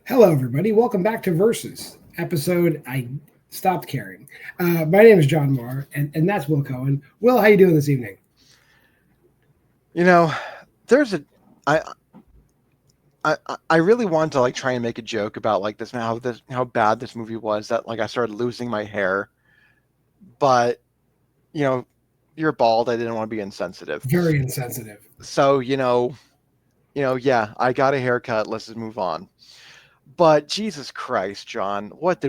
Hello, everybody. Welcome back to Versus, episode I stopped caring. My name is John Maher, and that's Will Cohen. Will, how you doing this evening? You know, there's a I I really wanted to try and make a joke about how bad this movie was that I started losing my hair, but you know, you're bald. I didn't want to be insensitive. Very insensitive. So, yeah, I got a haircut. Let's just move on. But Jesus Christ, John, what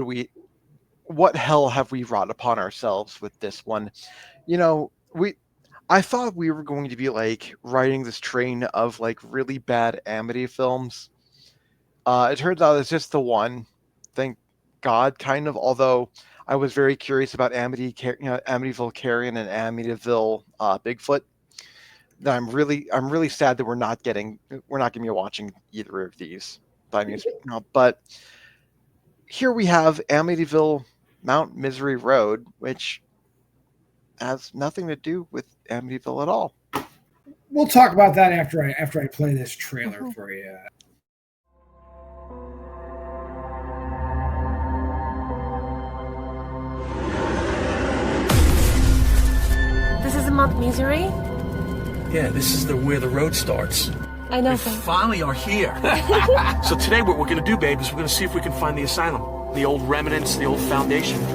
hell have we wrought upon ourselves with this one? You know, we I thought we were going to be riding this train of really bad Amity films. It turns out it's just the one. Thank God, kind of. Although I was very curious about Amityville Carrion and Amityville Bigfoot. That I'm really sad that we're not going to be watching either of these. But here we have Amityville Mount Misery Road, which has nothing to do with Amityville at all. We'll talk about that after I play this trailer for you. This is Mount Misery? Yeah, this is where the road starts. I know. We finally are here. So today what we're going to do, babe, is we're going to see if we can find the asylum. The old remnants, the old foundation. You're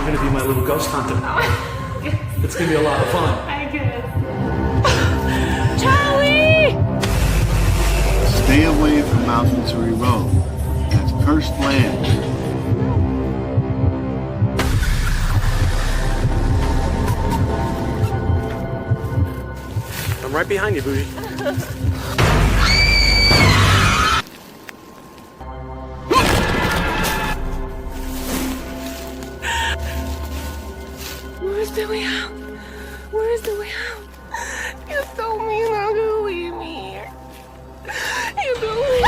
going to be my little ghost hunter. It's going to be a lot of fun. I guess. Charlie! Stay away from Mount Misery Road. That's cursed land. I'm right behind you, Booty. Where's the way out? Where's the way out? You told me you're not gonna leave me here. You told me.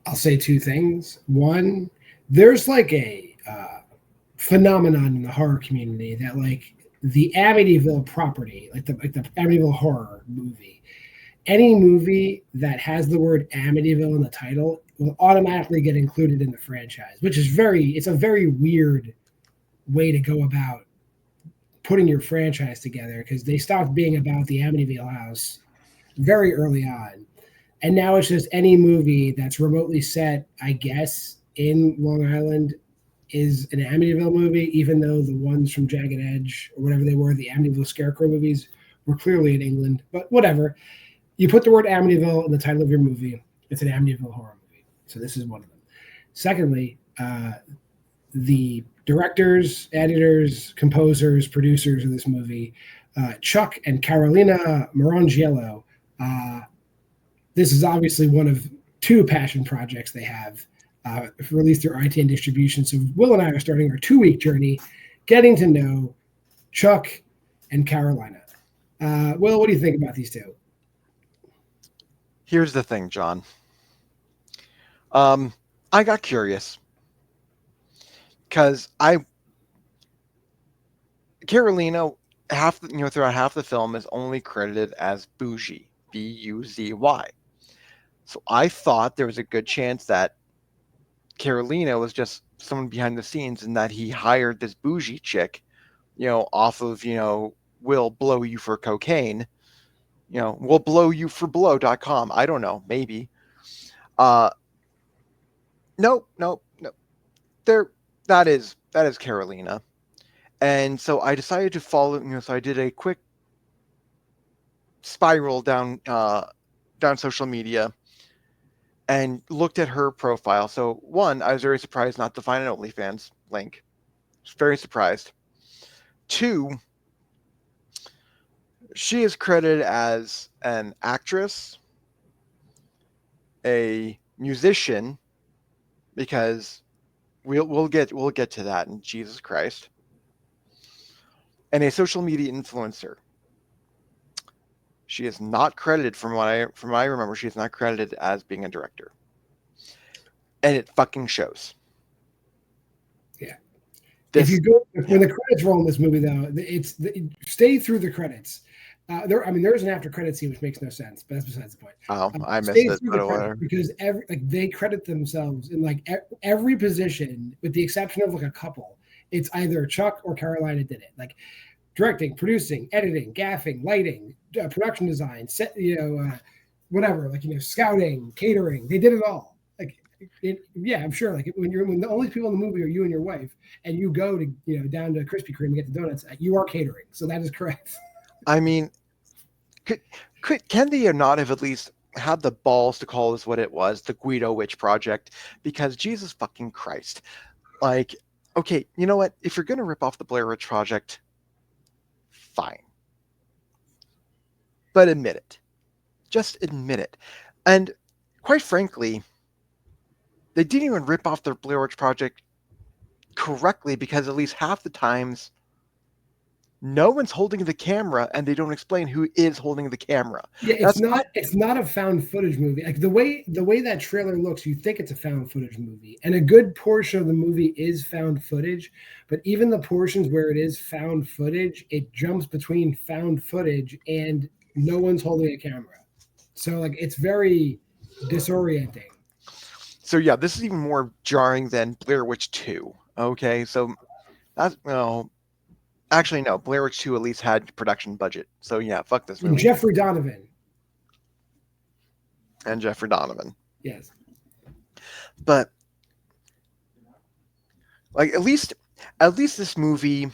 I'll say two things. One, there's a phenomenon in the horror community that the Amityville property, like the Amityville horror movie, any movie that has the word Amityville in the title will automatically get included in the franchise, which is it's a very weird way to go about putting your franchise together, because they stopped being about the Amityville house very early on. And now it's just any movie that's remotely set, I guess, in Long Island is an Amityville movie, even though the ones from Jagged Edge or whatever they were, the Amityville Scarecrow movies, were clearly in England. But whatever. You put the word Amityville in the title of your movie, it's an Amityville horror movie. So this is one of them. Secondly, the directors, editors, composers, producers of this movie, Chuck and Carolina Morangiello, this is obviously one of two passion projects they have released through ITN Distribution. So Will and I are starting our 2-week journey getting to know Chuck and Carolina. Will, what do you think about these two? Here's the thing, John. I got curious because Carolina throughout half the film is only credited as Bougie, Buzy. So I thought there was a good chance that Carolina was just someone behind the scenes and that he hired this bougie chick, off of, we'll blow you for cocaine, we'll blow you for blow.com. I don't know, maybe. Nope. That is Carolina. And so I decided to follow, so I did a quick spiral down social media and looked at her profile. So one, I was very surprised not to find an OnlyFans link. Very surprised. Two, she is credited as an actress, a musician, because we'll get to that in Jesus Christ, and a social media influencer. She is not credited, from what I remember, she is not credited as being a director. And it fucking shows. If you go when the credits roll in this movie, though, stay through the credits. There's an after credit scene which makes no sense, but that's besides the point. Oh, I missed it. But because they credit themselves in like every position, with the exception of like a couple. It's either Chuck or Carolina did it. Like directing, producing, editing, gaffing, lighting, production design, set, whatever. Like scouting, catering. They did it all. I'm sure. Like when the only people in the movie are you and your wife, and you go to down to Krispy Kreme and get the donuts, you are catering. So that is correct. I mean, can they not have at least had the balls to call this what it was, the Guido Witch Project? Because Jesus fucking Christ, like, okay, you know what? If you're gonna rip off the Blair Witch Project, fine, but admit it. Just admit it. And quite frankly, they didn't even rip off the Blair Witch Project correctly, because at least half the times no one's holding the camera, and they don't explain who is holding the camera. Yeah, it's not a found footage movie. Like the way that trailer looks, you think it's a found footage movie, and a good portion of the movie is found footage. But even the portions where it is found footage, it jumps between found footage and no one's holding a camera. So like it's very disorienting. So yeah, this is even more jarring than Blair Witch 2. Okay, so that's actually, no. Blair Witch 2 at least had production budget. So yeah, fuck this movie. And Jeffrey Donovan. Yes. But like at least this movie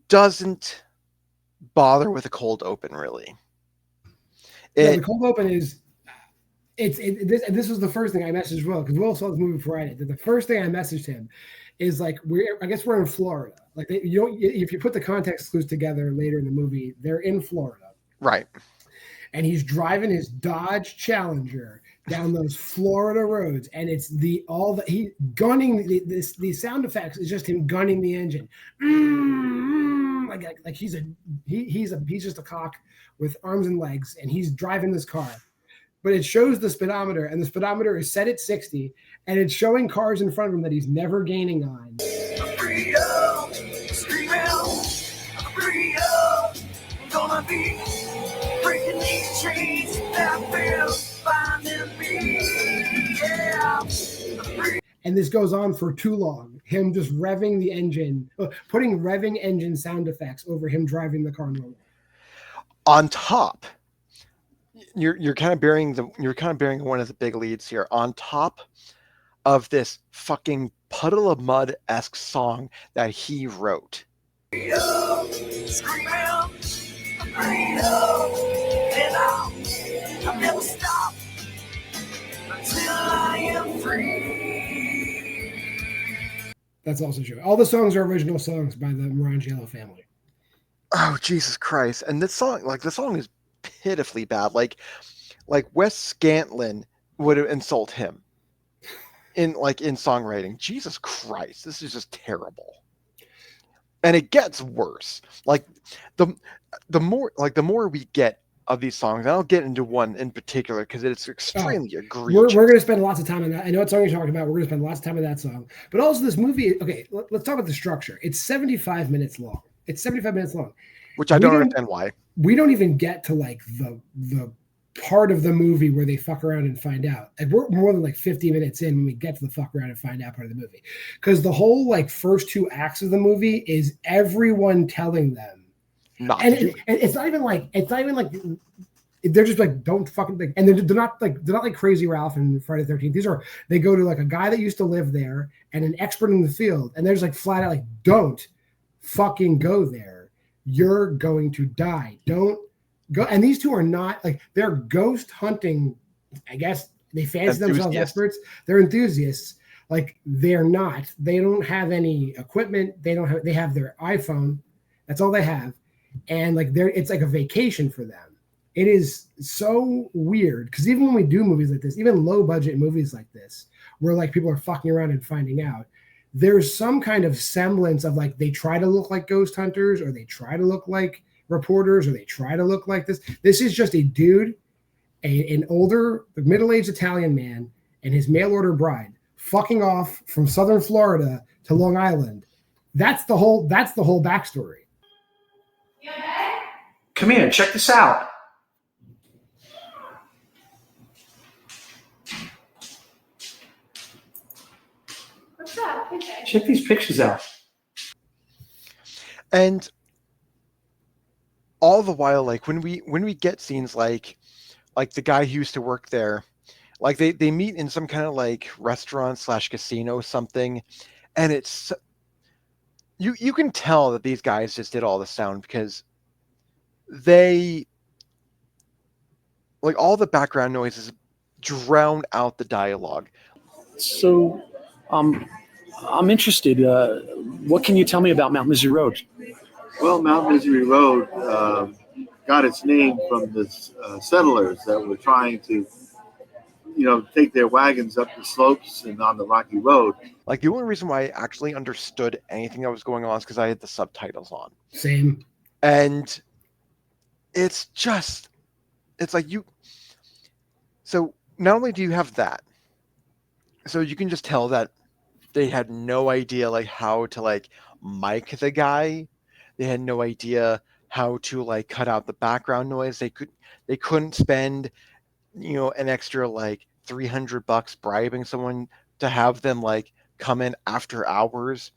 doesn't bother with a cold open, really. The cold open is this was the first thing I messaged Will, because Will saw this movie before I did. The first thing I messaged him is like, I guess we're in Florida. Like if you put the context clues together later in the movie, they're in Florida, right? And he's driving his Dodge Challenger down those Florida roads, and it's he gunning the sound effects is just him gunning the engine, like he's just a cock with arms and legs, and he's driving this car. But it shows the speedometer, and the speedometer is set at 60, and it's showing cars in front of him that he's never gaining on. Freedom, scream out, freedom, gonna be breaking these chains that will finding me, yeah. And this goes on for too long. Him just revving the engine, putting revving engine sound effects over him driving the car normal. On top, you're kind of bearing one of the big leads here. On top of this fucking Puddle of Mud-esque song that he wrote. Freedom, scream out, freedom, and I'll never stop until I am free. That's also true. All the songs are original songs by the Marangelo family. Oh, Jesus Christ. And the song is pitifully bad. Like Wes Scantlin would insult him in songwriting. Jesus Christ, this is just terrible. And it gets worse. Like the more we get of these songs, and I'll get into one in particular because it's extremely egregious. We're going to spend lots of time on that. I know what song you're talking about. We're going to spend lots of time on that song. But also this movie, okay, let's talk about the structure. It's 75 minutes long. Which I don't understand why. We don't even get to like the part of the movie where they fuck around and find out. Like we're more than like 50 minutes in when we get to the fuck around and find out part of the movie. Because the whole like first two acts of the movie is everyone telling them. It's not even like they're just like, don't fucking think, and they're not like Crazy Ralph and Friday the 13th. They go to like a guy that used to live there and an expert in the field, and they're just like flat out like, don't fucking go there. You're going to die. Don't go. And these two are not like, they're ghost hunting. I guess they fancy themselves experts. They're enthusiasts. Like they're not. They don't have any equipment. They have their iPhone. That's all they have. And like it's like a vacation for them. It is so weird because even when we do movies like this, even low budget movies like this, where like people are fucking around and finding out, there's some kind of semblance of like they try to look like ghost hunters, or they try to look like reporters, or they try to look like this. This is just a dude, an older, middle-aged Italian man, and his mail order bride fucking off from Southern Florida to Long Island. That's the whole backstory. Come here, check this out. What's that? Okay. Check these pictures out. And all the while, like when we get scenes like the guy who used to work there, like they meet in some kind of like restaurant / casino something, and it's you can tell that these guys just did all the sound because they like all the background noises drown out the dialogue. So, I'm interested. What can you tell me about Mount Misery Road? Well, Mount Misery Road got its name from the settlers that were trying to, take their wagons up the slopes and on the rocky road. Like the only reason why I actually understood anything that was going on is because I had the subtitles on. Same. And it's like so not only do you have that, so you can just tell that they had no idea like how to like mic the guy. They had no idea how to like cut out the background noise. They couldn't spend, an extra like $300 bribing someone to have them like come in after hours.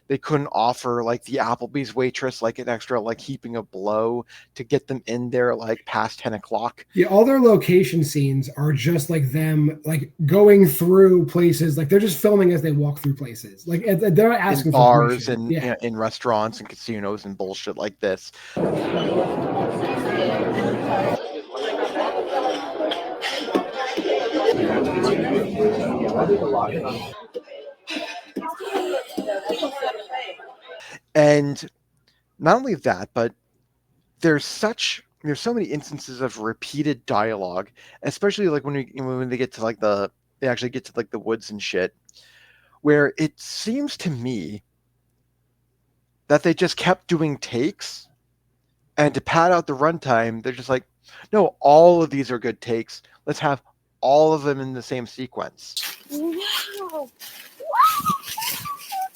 They couldn't offer like the Applebee's waitress like an extra like heaping a blow to get them in there like past 10 o'clock. Yeah, all their location scenes are just like them like going through places. Like they're just filming as they walk through places. Like they're not asking in for bars permission. and in restaurants and casinos and bullshit like this. And not only that, but there's so many instances of repeated dialogue, especially like when they get to they actually get to like the woods and shit, where it seems to me that they just kept doing takes, and to pad out the runtime, they're just like, no, all of these are good takes. Let's have all of them in the same sequence. Wow.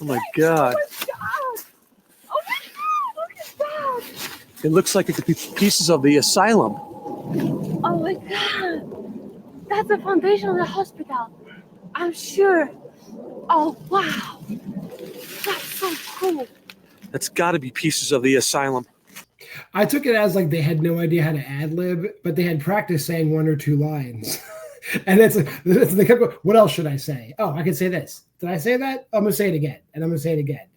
Oh my God. Oh my God, look at that. It looks like it could be pieces of the asylum. Oh my God. That's the foundation of the hospital. I'm sure. Oh, wow. That's so cool. That's got to be pieces of the asylum. I took it as like they had no idea how to ad lib, but they had practiced saying one or two lines. And they kept going, what else should I say? Oh, I can say this. Did I say that? I'm going to say it again. And I'm going to say it again.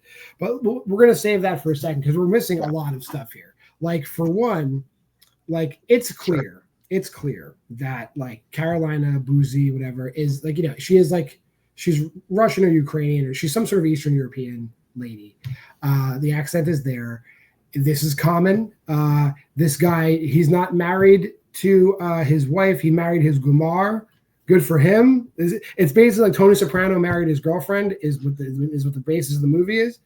But we're going to save that for a second because we're missing a lot of stuff here. Like, for one, like, it's clear. Sure. It's clear that, like, Carolina Boozy, whatever, is, like, she's Russian or Ukrainian, or she's some sort of Eastern European lady. The accent is there. This is common. This guy, he's not married to his wife. He married his gumar. Good for him. It's basically like Tony Soprano married his girlfriend is what the basis of the movie is.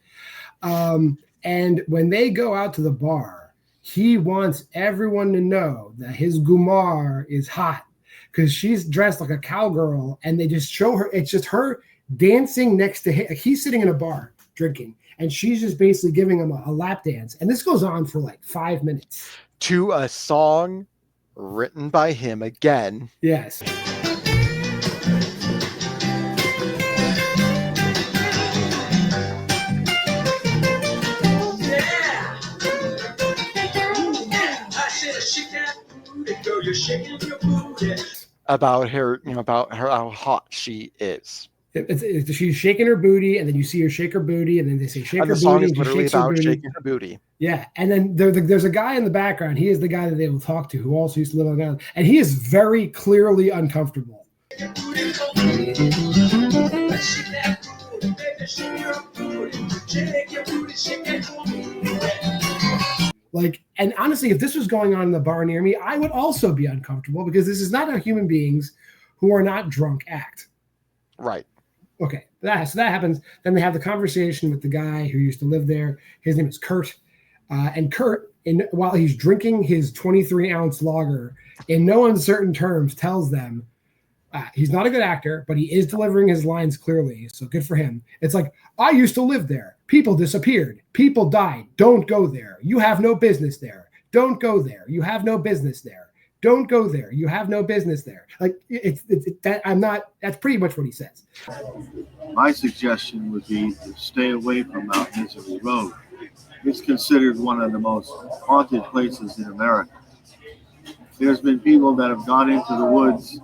And when they go out to the bar, he wants everyone to know that his gumar is hot because she's dressed like a cowgirl, and they just show her. It's just her dancing next to him. He's sitting in a bar drinking, and she's just basically giving him a lap dance. And this goes on for like 5 minutes. To a song written by him again. Yes. About her, about her, how hot she is. She's shaking her booty, and then you see her shake her booty, and then they say shake her booty. And the song is literally about shaking her booty. Yeah, and then there's a guy in the background. He is the guy that they will talk to, who also used to live on the island, and he is very clearly uncomfortable. Like, and honestly, if this was going on in the bar near me, I would also be uncomfortable because this is not how human beings who are not drunk act. Right. Okay, so that happens. Then they have the conversation with the guy who used to live there. His name is Kurt. And Kurt, while he's drinking his 23-ounce lager, in no uncertain terms tells them, He's not a good actor, but he is delivering his lines clearly, so good for him. It's like, I used to live there. People disappeared. People died. Don't go there. You have no business there. Don't go there. You have no business there. Don't go there. You have no business there. Like it's that I'm not. That's pretty much what he says. My suggestion would be to stay away from Mount Misery Road. It's considered one of the most haunted places in America. There's been people that have gone into the woods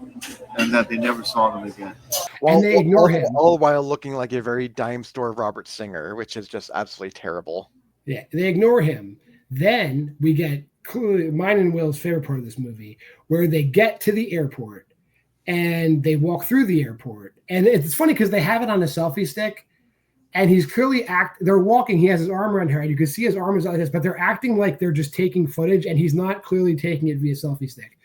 and that they never saw them again. And they ignore him. All while looking like a very dime store Robert Singer, which is just absolutely terrible. Yeah, they ignore him. Then we get mine and Will's favorite part of this movie, where they get to the airport and they walk through the airport. And it's funny because they have it on a selfie stick, and he's clearly they're walking. He has his arm around her, and you can see his arm is like this, but they're acting like they're just taking footage, and he's not clearly taking it via selfie stick.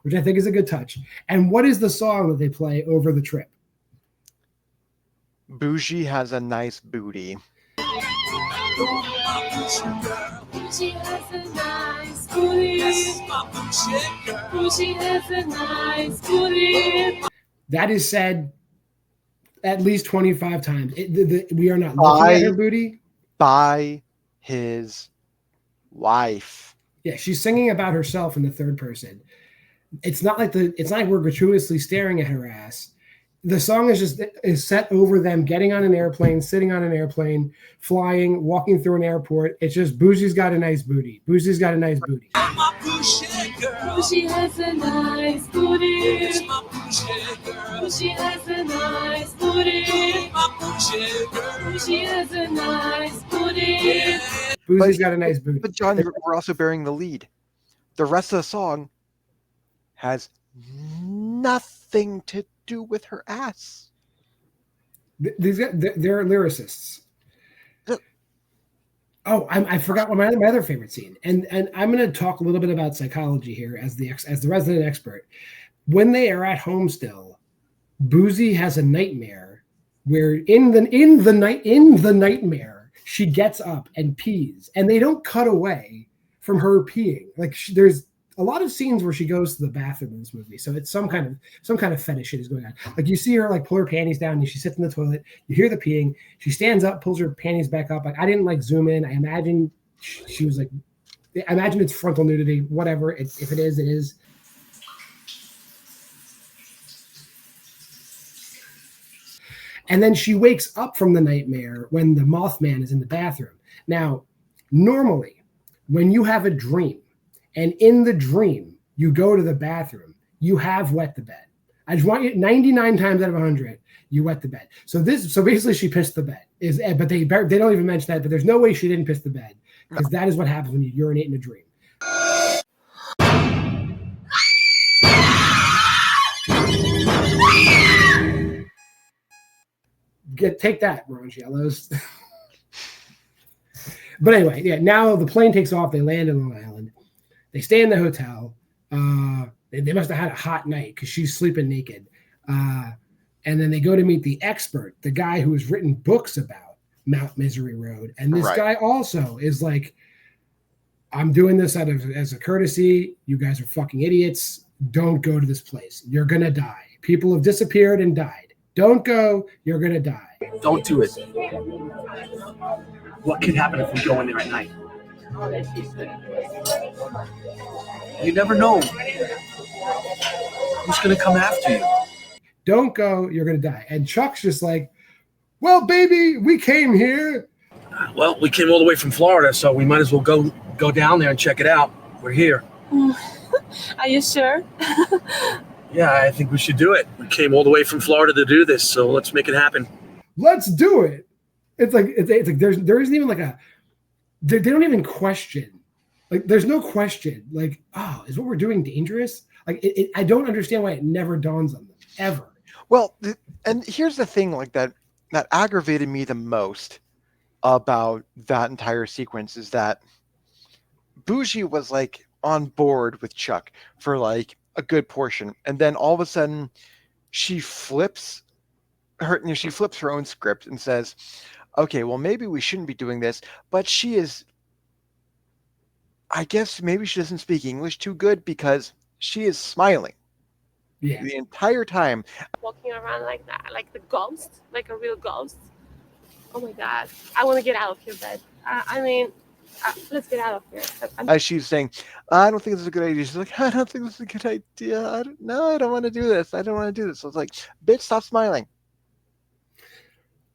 Which I think is a good touch. And what is the song that they play over the trip? Bougie has a nice booty. She has a nice booty. She has a nice booty. That is said at least 25 times. We are not looking at her booty. By his wife. Yeah, she's singing about herself in the third person. It's not like we're gratuitously staring at her ass. The song is set over them getting on an airplane, sitting on an airplane, flying, walking through an airport. It's just Bougie's got a nice booty. Bougie's got a nice booty. She has a nice booty. She has a nice booty. She has a nice booty. Bougie's got a nice booty. But John, we're also bearing the lead. The rest of the song has nothing to do with her ass. They're lyricists. Oh, I forgot my other favorite scene, and I'm going to talk a little bit about psychology here as the resident expert. When they are at home still, Boozy has a nightmare where in the nightmare she gets up and pees, and they don't cut away from her peeing. Like there's a lot of scenes where she goes to the bathroom in this movie, so it's some kind of fetish shit is going on. Like you see her like pull her panties down, and she sits in the toilet. You hear the peeing. She stands up, pulls her panties back up. Like I didn't like zoom in. I imagine she was like, I imagine it's frontal nudity. Whatever, if it is, it is. And then she wakes up from the nightmare when the Mothman is in the bathroom. Now, normally, when you have a dream, and in the dream, you go to the bathroom, you have wet the bed. I just want you 99 times out of 100, you wet the bed. So basically she pissed the bed. But they don't even mention that, but there's no way she didn't piss the bed, because that is what happens when you urinate in a dream. Take that, Orange Yellows. But anyway, yeah, now the plane takes off, they land on Long Island. They stay in the hotel. They must have had a hot night because she's sleeping naked. And then they go to meet the expert, the guy who has written books about Mount Misery Road. And this guy also is like, I'm doing this as a courtesy. You guys are fucking idiots. Don't go to this place. You're going to die. People have disappeared and died. Don't go. You're going to die. Don't do it. What could happen if we go in there at night? You never know who's going to come after you. Don't go. You're going to die. And Chuck's just like, well, baby, we came here. Well, we came all the way from Florida, so we might as well go down there and check it out. We're here. Are you sure? Yeah, I think we should do it. We came all the way from Florida to do this, so let's make it happen. Let's do it. It's like there isn't even like they don't even question. Like there's no question. Like, oh, is what we're doing dangerous? Like I don't understand why it never dawns on them ever. Well, and here's the thing, like that aggravated me the most about that entire sequence is that Bougie was like on board with Chuck for like a good portion, and then all of a sudden she flips her own script and says, okay, well, maybe we shouldn't be doing this, but she is I guess maybe she doesn't speak English too good because she is smiling Yeah. the entire time. Walking around like that, like the ghost, like a real ghost. Oh my God. I want to get out of here, but let's get out of here. As she's saying, I don't think this is a good idea. She's like, I don't think this is a good idea. I don't want to do this. I don't want to do this. So it's like, bitch, stop smiling.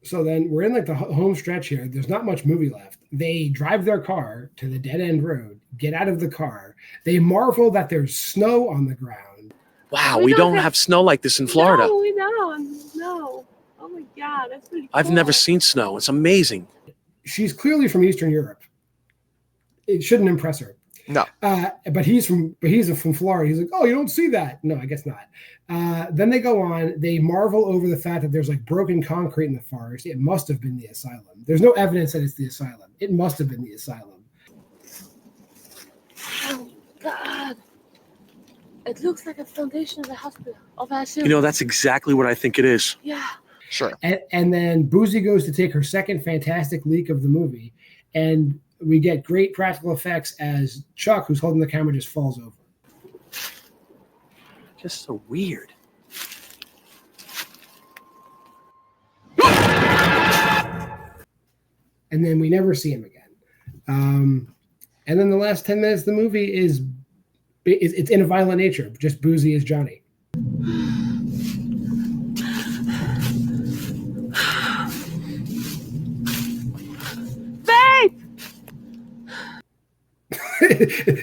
So then we're in like the home stretch here. There's not much movie left. They drive their car to the dead end road, get out of the car. They marvel that there's snow on the ground. Wow, we don't have snow like this in Florida. No, we don't. No. Oh my God, that's pretty cool. I've never seen snow. It's amazing. She's clearly from Eastern Europe. It shouldn't impress her. No. But he's from Florida. He's like, oh, you don't see that. No, I guess not. Then they go on. They marvel over the fact that there's like broken concrete in the forest. It must have been the asylum. There's no evidence that it's the asylum. It must have been the asylum. Oh God. It looks like a foundation of a hospital. That's exactly what I think it is. Yeah. Sure. And then Boozy goes to take her second fantastic leak of the movie. And we get great practical effects as Chuck, who's holding the camera, just falls over. Just so weird. And then we never see him again. And then the last 10 minutes of the movie it's in a violent nature. Just Boozy as Johnny.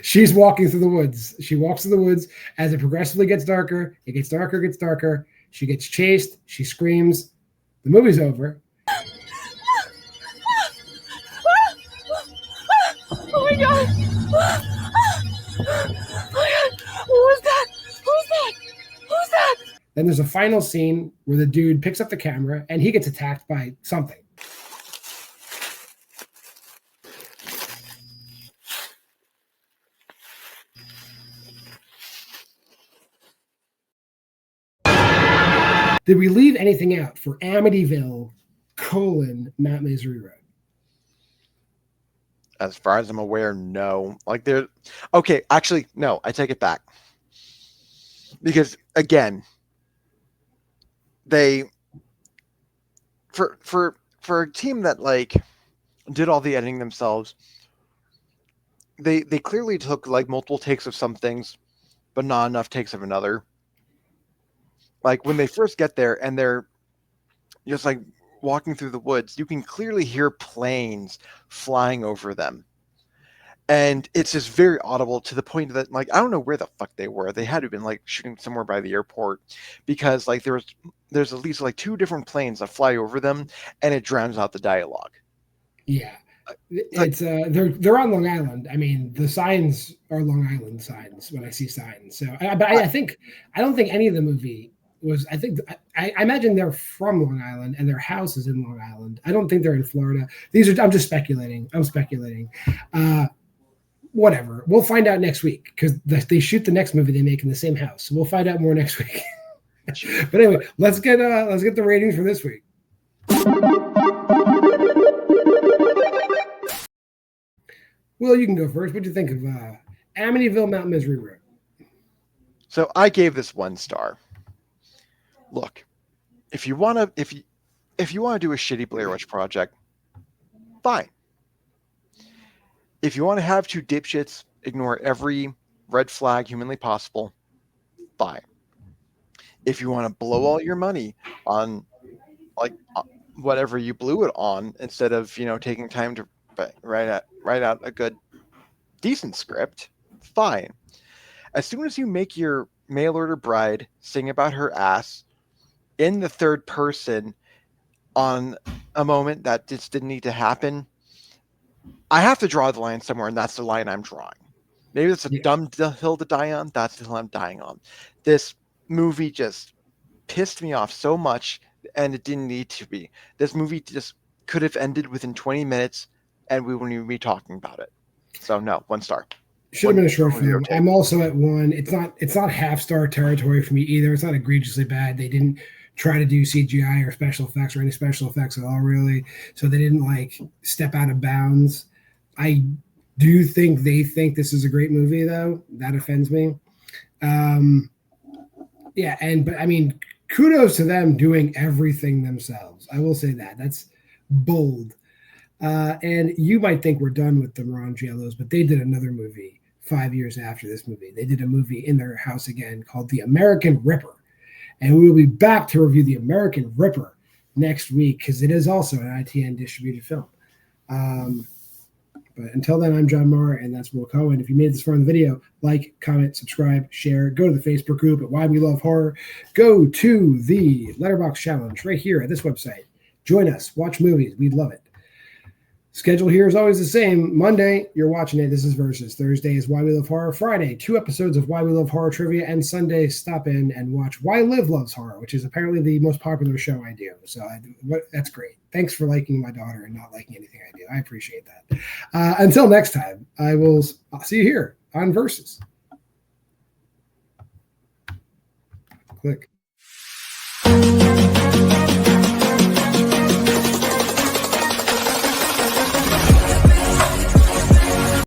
She's walking through the woods. She walks through the woods. As it progressively gets darker, it gets darker, gets darker. She gets chased. She screams. The movie's over. Oh my God. Who's that? Who's that? Then there's a final scene where the dude picks up the camera and he gets attacked by something. Did we leave anything out for Amityville, Mount Misery Road? As far as I'm aware, no. Like there. Okay, actually, no. I take it back. Because again, they for a team that like did all the editing themselves, they clearly took like multiple takes of some things, but not enough takes of another. Like when they first get there and they're just like walking through the woods, you can clearly hear planes flying over them. And it's just very audible to the point that like I don't know where the fuck they were. They had to have been like shooting somewhere by the airport because like there's at least like 2 different planes that fly over them and it drowns out the dialogue. Yeah. It's they're on Long Island. I mean, the signs are Long Island signs when I see signs. So I don't think any of the movie was, I imagine they're from Long Island and their house is in Long Island. I don't think they're in Florida. I'm just speculating. Whatever. We'll find out next week because they shoot the next movie they make in the same house. So we'll find out more next week. But anyway, let's get the ratings for this week. Will, you can go first. What do you think of Amityville, Mount Misery Road? So I gave this 1 star. Look, if you want to do a shitty Blair Witch Project, fine. If you want to have 2 dipshits ignore every red flag humanly possible, fine. If you want to blow all your money on like whatever you blew it on instead of taking time to write out a good decent script, fine. As soon as you make your mail order bride sing about her ass in the third person on a moment that just didn't need to happen, I have to draw the line somewhere, and that's the line I'm drawing. Maybe it's a dumb hill to die on. That's the hill I'm dying on. This movie just pissed me off so much, and it didn't need to be. This movie just could have ended within 20 minutes, and we wouldn't even be talking about it. So no, 1 star. Should have been a short film. I'm also at 1. It's not half-star territory for me either. It's not egregiously bad. They didn't try to do CGI or special effects or any special effects at all, really. So they didn't like step out of bounds. I do think they think this is a great movie, though. That offends me. But I mean, kudos to them doing everything themselves. I will say that. That's bold. And you might think we're done with the Ron Giallos, but they did another movie 5 years after this movie. They did a movie in their house again called The American Ripper. And we will be back to review The American Ripper next week because it is also an ITN distributed film. But until then, I'm JWMaher, and that's Will Cohen. If you made this far in the video, like, comment, subscribe, share. Go to the Facebook group at Why We Love Horror. Go to the Letterboxd challenge right here at this website. Join us. Watch movies. We'd love it. Schedule here is always the same. Monday, you're watching it. This is Versus. Thursday is Why We Love Horror. Friday, 2 episodes of Why We Love Horror trivia. And Sunday, stop in and watch Why Liv Loves Horror, which is apparently the most popular show I do. So that's great. Thanks for liking my daughter and not liking anything I do. I appreciate that. Until next time, I'll see you here on Versus. Click.